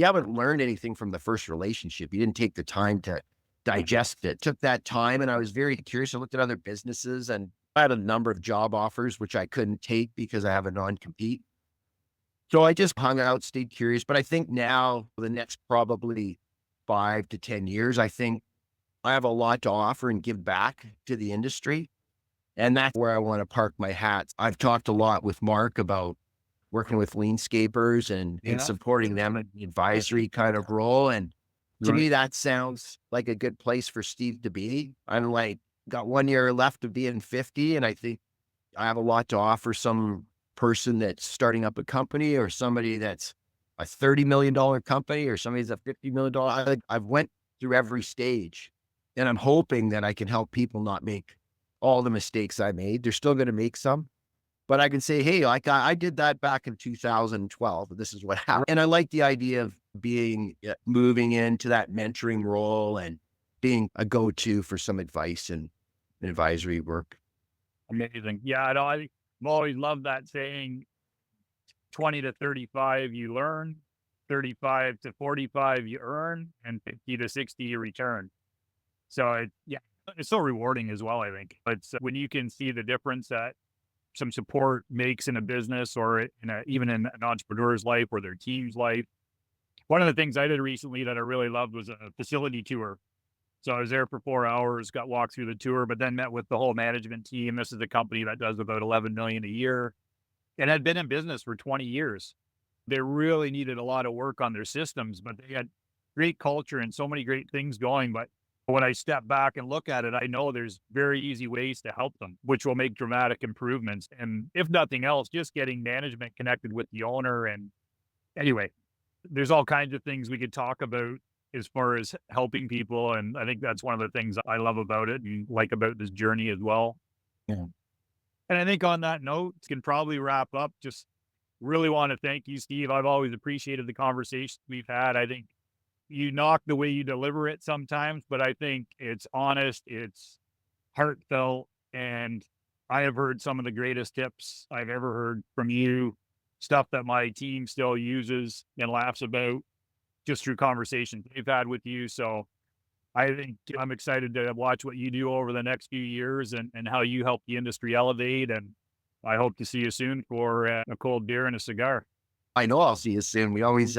haven't learned anything from the first relationship. You didn't take the time to digest it. Took that time, and I was very curious. I looked at other businesses, and I had a number of job offers, which I couldn't take because I have a non-compete. So I just hung out, stayed curious. But I think now, for the next probably 5 to 10 years, I think I have a lot to offer and give back to the industry. And that's where I want to park my hats. I've talked a lot with Mark about working with landscapers and supporting them in the advisory kind of role. And to me, that sounds like a good place for Steve to be. I'm like, got 1 year left of being 50. And I think I have a lot to offer some person that's starting up a company or somebody that's a $30 million company or somebody's a $50 million. I've went through every stage and I'm hoping that I can help people not make all the mistakes I made. They're still going to make some, but I can say, hey, like I did that back in 2012. This is what happened. And I like the idea of moving into that mentoring role and being a go-to for some advice and advisory work. Amazing. Yeah, I know. I've always loved that saying 20 to 35, you learn, 35 to 45, you earn, and 50 to 60, you return. So yeah, it's so rewarding as well. I think it's when you can see the difference that some support makes in a business or even in an entrepreneur's life or their team's life. One of the things I did recently that I really loved was a facility tour. So I was there for 4 hours, got walked through the tour, but then met with the whole management team. This is a company that does about 11 million a year and had been in business for 20 years. They really needed a lot of work on their systems, but they had great culture and so many great things going. But when I step back and look at it, I know there's very easy ways to help them, which will make dramatic improvements. And if nothing else, just getting management connected with the owner. And anyway, there's all kinds of things we could talk about as far as helping people. And I think that's one of the things I love about it and like about this journey as well. Yeah. And I think on that note, can probably wrap up. Just really want to thank you, Steve. I've always appreciated the conversation we've had. I think you knock the way you deliver it sometimes, but I think it's honest, it's heartfelt, and I have heard some of the greatest tips I've ever heard from you, stuff that my team still uses and laughs about just through conversations they've had with you. So I think I'm excited to watch what you do over the next few years and how you help the industry elevate. And I hope to see you soon for a cold beer and a cigar. I know I'll see you soon. We always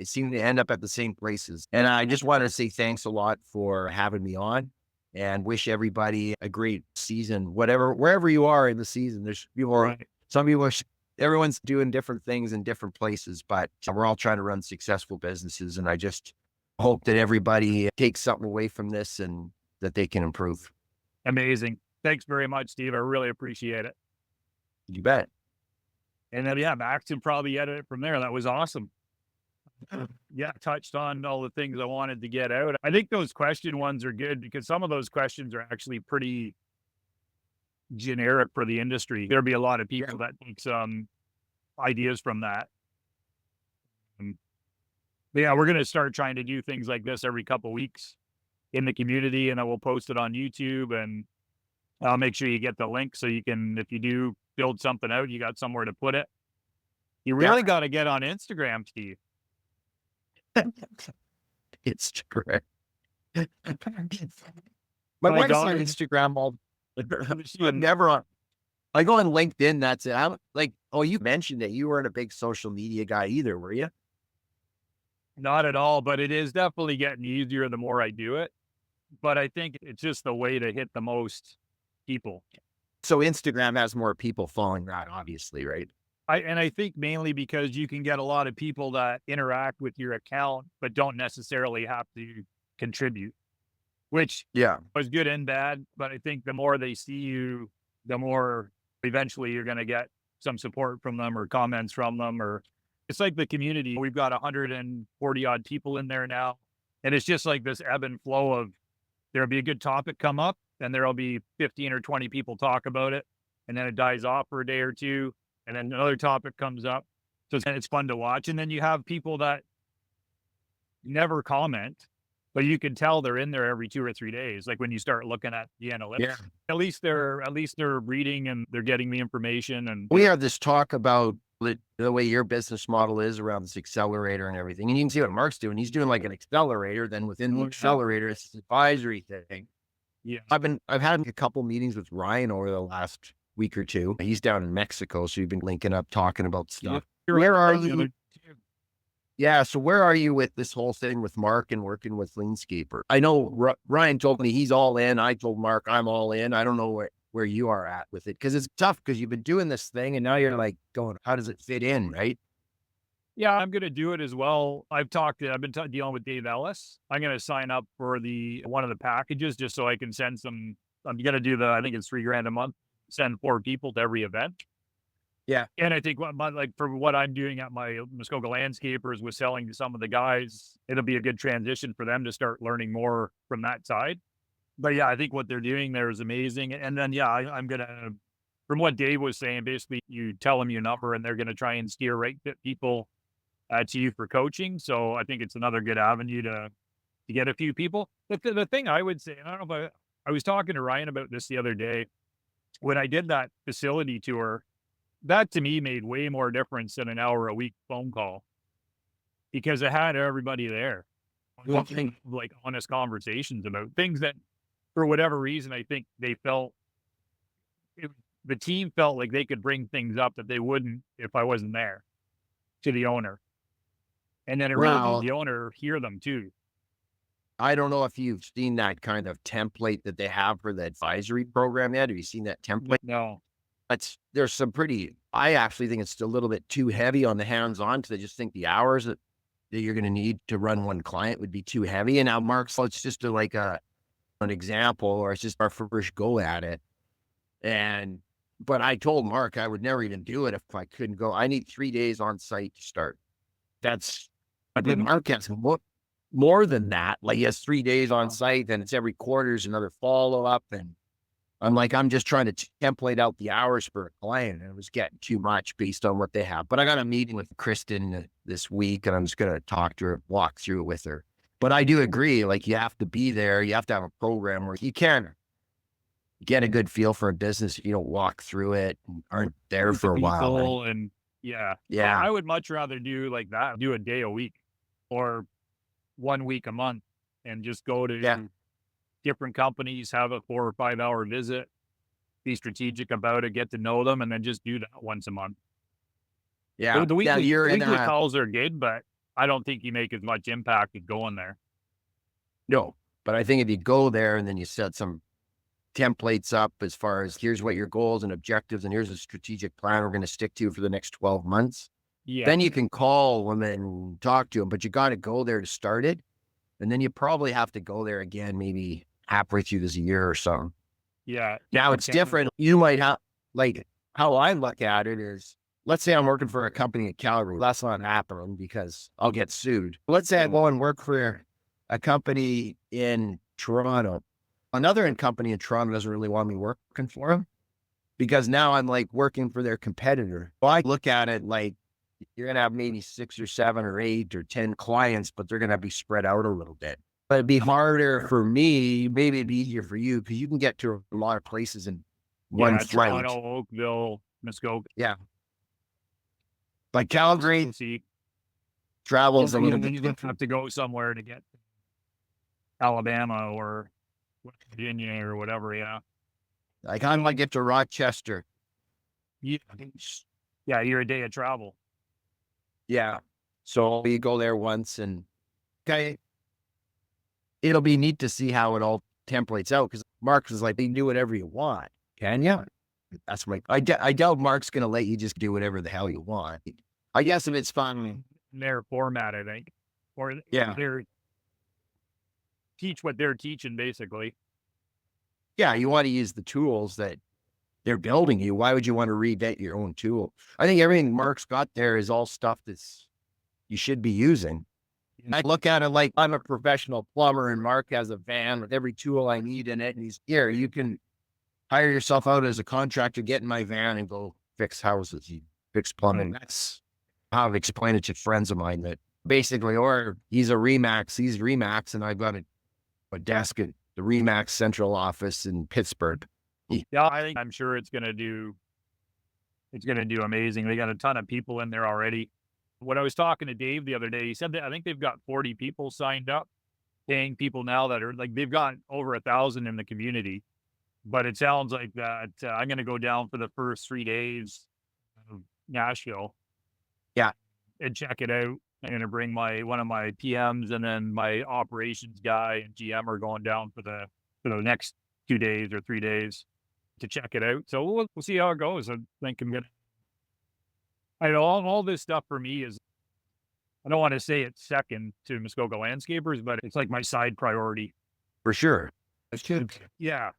seem to end up at the same places. And I just want to say thanks a lot for having me on and wish everybody a great season, wherever you are in the season. There's people, Right. some people, everyone's doing different things in different places, but we're all trying to run successful businesses. And I just hope that everybody takes something away from this and that they can improve. Amazing. Thanks very much, Steve. I really appreciate it. You bet. And then, yeah, Max can probably edit it from there. That was awesome. Yeah, touched on all the things I wanted to get out. I think those question ones are good because some of those questions are actually pretty generic for the industry. There'll be a lot of people that take some ideas from that. But yeah, we're going to start trying to do things like this every couple of weeks in the community, and I will post it on YouTube, and I'll make sure you get the link so you can, if you do build something out, you got somewhere to put it. You really got to get on Instagram, Steve. It's correct. My wife's on Instagram never on. I go on LinkedIn. That's it. I'm like, oh, you mentioned that you weren't a big social media guy either, were you? Not at all, but it is definitely getting easier the more I do it. But I think it's just the way to hit the most people. So Instagram has more people following that, obviously, right? I think mainly because you can get a lot of people that interact with your account, but don't necessarily have to contribute, which was good and bad. But I think the more they see you, the more eventually you're going to get some support from them or comments from them. Or it's like the community. We've got 140 odd people in there now. And it's just like this ebb and flow of there'll be a good topic come up, and there'll be 15 or 20 people talk about it, and then it dies off for a day or two, and then another topic comes up. So it's fun to watch. And then you have people that never comment, but you can tell they're in there every 2 or 3 days. Like when you start looking at the Yeah. analytics, at least they're reading and they're getting the information. And We have this talk about the way your business model is around this accelerator and everything. And you can see what Mark's doing. He's doing like an accelerator, then within the accelerator, it's this advisory thing. yeah, I've had a couple meetings with Ryan over the last week or two. He's down in Mexico, so we've been linking up, talking about stuff. Where are you? Yeah, so where are you with this whole thing with Mark and working with Leanscaper? I know Ryan told me he's all in. I told Mark I'm all in. I don't know where you are at with it, because it's tough because you've been doing this thing and now you're like going, how does it fit in, right? Yeah, I'm gonna do it as well. I've been dealing with Dave Ellis. I'm gonna sign up for the one of the packages just so I can send some. I'm gonna do I think it's $3,000 a month. Send 4 people to every event. Yeah. And I think like for what I'm doing at my Muskoka Landscapers with selling to some of the guys, it'll be a good transition for them to start learning more from that side. But yeah, I think what they're doing there is amazing. And then yeah, I'm gonna, from what Dave was saying, basically you tell them your number and they're gonna try and steer right people to you for coaching. So I think it's another good avenue to get a few people. The thing I would say, and I don't know if I was talking to Ryan about this the other day when I did that facility tour. That to me made way more difference than an hour a week phone call because it had everybody there. Like honest conversations about things that, for whatever reason, I think they felt it, the team felt like they could bring things up that they wouldn't if I wasn't there to the owner. And then it really made Well, the owner hear them too. I don't know if you've seen that kind of template that they have for the advisory program yet. Have you seen that template? No. There's some pretty, I actually think it's a little bit too heavy on the hands-on, because I just think the hours that you're going to need to run one client would be too heavy. And now Mark's, it's just an example, or it's just our first go at it. But I told Mark I would never even do it if I couldn't go. I need 3 days on site to start. But then Mark has more than that. Like he has 3 days on site, and it's every quarter is another follow-up. And I'm like, I'm just trying to template out the hours for a client, and it was getting too much based on what they have. But I got a meeting with Kristen this week, and I'm just going to talk to her, walk through it with her. But I do agree, like you have to be there. You have to have a program where you can get a good feel for a business if you don't walk through it and aren't there for a while. And yeah, Yeah. I would much rather do like that, do a day a week or 1 week a month and just go to different companies, have a 4 or 5 hour visit, be strategic about it, get to know them, and then just do that once a month. Yeah. The weekly calls are good, but I don't think you make as much impact at going there. No, but I think if you go there and then you set some templates up as far as here's what your goals and objectives, and here's a strategic plan we're going to stick to for the next 12 months. Yeah. Then you can call them and talk to them, but you got to go there to start it. And then you probably have to go there again, maybe halfway through this year or something. Yeah. Now it's different. You might have, like, how I look at it is, let's say I'm working for a company in Calgary. That's not happening because I'll get sued. Let's say I go and work for a company in Toronto. Another company in Toronto doesn't really want me working for them because now I'm like working for their competitor. Well, I look at it like you're going to have maybe 6 or 7 or 8 or 10 clients, but they're going to be spread out a little bit. But it'd be harder for me. Maybe it'd be easier for you because you can get to a lot of places in one flight. Toronto, Oakville, Muskoka. Yeah. Like Calgary, travels a little bit. You don't have to go somewhere to get Alabama or Virginia or whatever. Yeah. Like I'm like get to Rochester. Yeah. Yeah. You're a day of travel. Yeah. So you go there once and okay. It'll be neat to see how it all templates out because Mark was like, you can do whatever you want. Can you? That's like, I doubt Mark's going to let you just do whatever the hell you want. I guess if it's fun. Their format, I think. Or they're teach what they're teaching, basically. Yeah, you want to use the tools that they're building you. Why would you want to reinvent your own tool? I think everything Mark's got there is all stuff that's you should be using. I look at it like I'm a professional plumber and Mark has a van with every tool I need in it. And he's here. You can hire yourself out as a contractor, get in my van and go fix houses, you fix plumbing. That's how I've explained it to friends of mine that basically, or he's Remax, and I've got a desk at the Remax central office in Pittsburgh. Yeah, I'm sure it's gonna do amazing. They got a ton of people in there already. When I was talking to Dave the other day, he said that I think they've got 40 people signed up, paying people now that are like they've got over 1,000 in the community. But it sounds like that I'm gonna go down for the first 3 days of Nashville Yeah. and check it out. I'm gonna bring one of my PMs, and then my operations guy and GM are going down for the next 2 days or 3 days to check it out. So we'll see how it goes. I think I know all this stuff for me is, I don't want to say it's second to Muskoka Landscapers, but it's like my side priority. For sure. That's good. Yeah.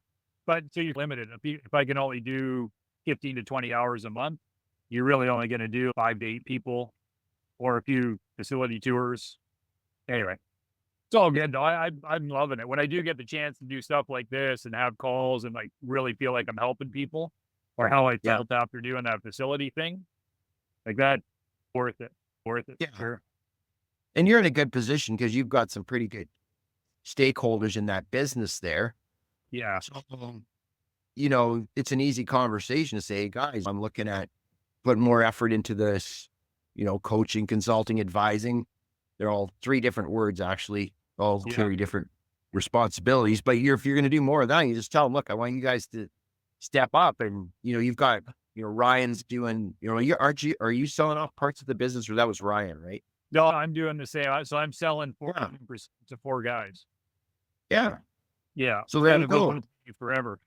But so you're limited. If I can only do 15 to 20 hours a month, you're really only going to do 5 to 8 people or a few facility tours. Anyway, it's all good. No, I'm loving it. When I do get the chance to do stuff like this and have calls and like really feel like I'm helping people, or how I felt after doing that facility thing, like that, worth it. Worth it. Yeah. Sure. And you're in a good position because you've got some pretty good stakeholders in that business there. Yeah. So, it's an easy conversation to say, hey, guys, I'm looking at putting more effort into this, coaching, consulting, advising. They're all 3 different words, actually, all carry different responsibilities. But if you're going to do more of that, you just tell them, look, I want you guys to step up. And, you've got, Ryan's doing, are you selling off parts of the business, or that was Ryan, right? No, I'm doing the same. So I'm selling 14% to 4 guys. Yeah. Yeah. So there go forever.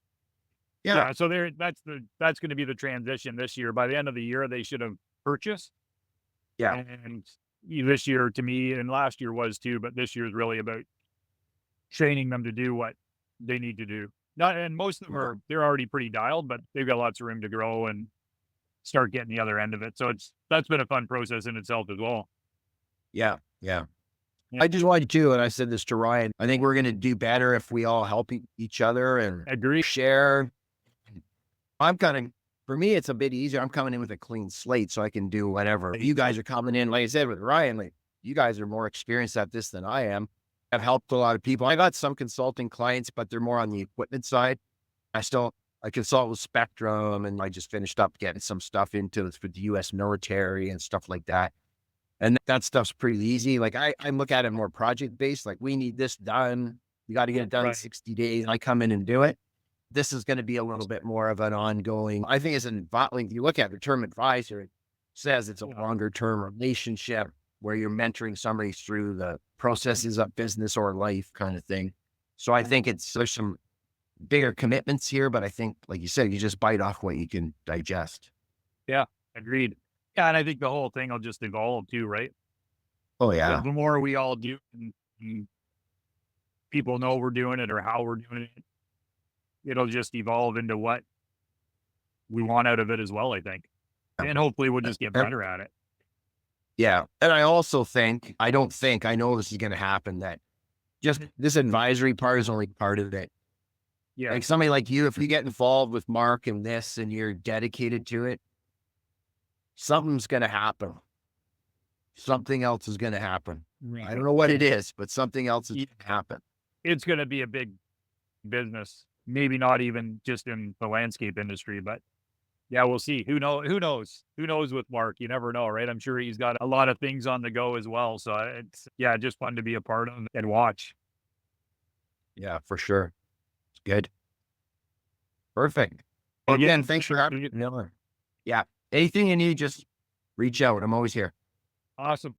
Yeah. So that's going to be the transition this year. By the end of the year, they should have purchased. Yeah. And this year to me, and last year was too, but this year is really about training them to do what they need to do. And most of them they're already pretty dialed, but they've got lots of room to grow and start getting the other end of it. So that's been a fun process in itself as well. Yeah. Yeah. I just wanted to, and I said this to Ryan, I think we're going to do better if we all help each other and agree, share. For me, it's a bit easier. I'm coming in with a clean slate, so I can do whatever. You guys are coming in, like I said, with Ryan, like you guys are more experienced at this than I am. I've helped a lot of people. I got some consulting clients, but they're more on the equipment side. I consult with Spectrum, and I just finished up getting some stuff into for the U.S. military and stuff like that. And that stuff's pretty easy. Like I look at it more project-based, like we need this done. You got to get it done in 60 days. I come in and do it. This is going to be a little bit more of an ongoing, I think like you look at the term advisor, it says it's a longer term relationship where you're mentoring somebody through the processes of business or life kind of thing. So I think there's some bigger commitments here, but I think, like you said, you just bite off what you can digest. Yeah, agreed. Yeah, and I think the whole thing will just evolve too, right? Oh yeah. The more we all do, and people know we're doing it or how we're doing it, it'll just evolve into what we want out of it as well, I think. And hopefully we'll just get better at it. Yeah. And I also I know this is going to happen, that just this advisory part is only part of it. Yeah. Like somebody like you, if you get involved with Mark and this and you're dedicated to it, something's going to happen. Something else is going to happen. Right. I don't know what it is, but something else is going to happen. It's going to be a big business. Maybe not even just in the landscape industry, but yeah, we'll see. Who knows with Mark? You never know, right? I'm sure he's got a lot of things on the go as well. So it's just fun to be a part of and watch. Yeah, for sure. It's good. Perfect. Well, again, thanks for having me. Yeah. Anything you need, just reach out. I'm always here. Awesome.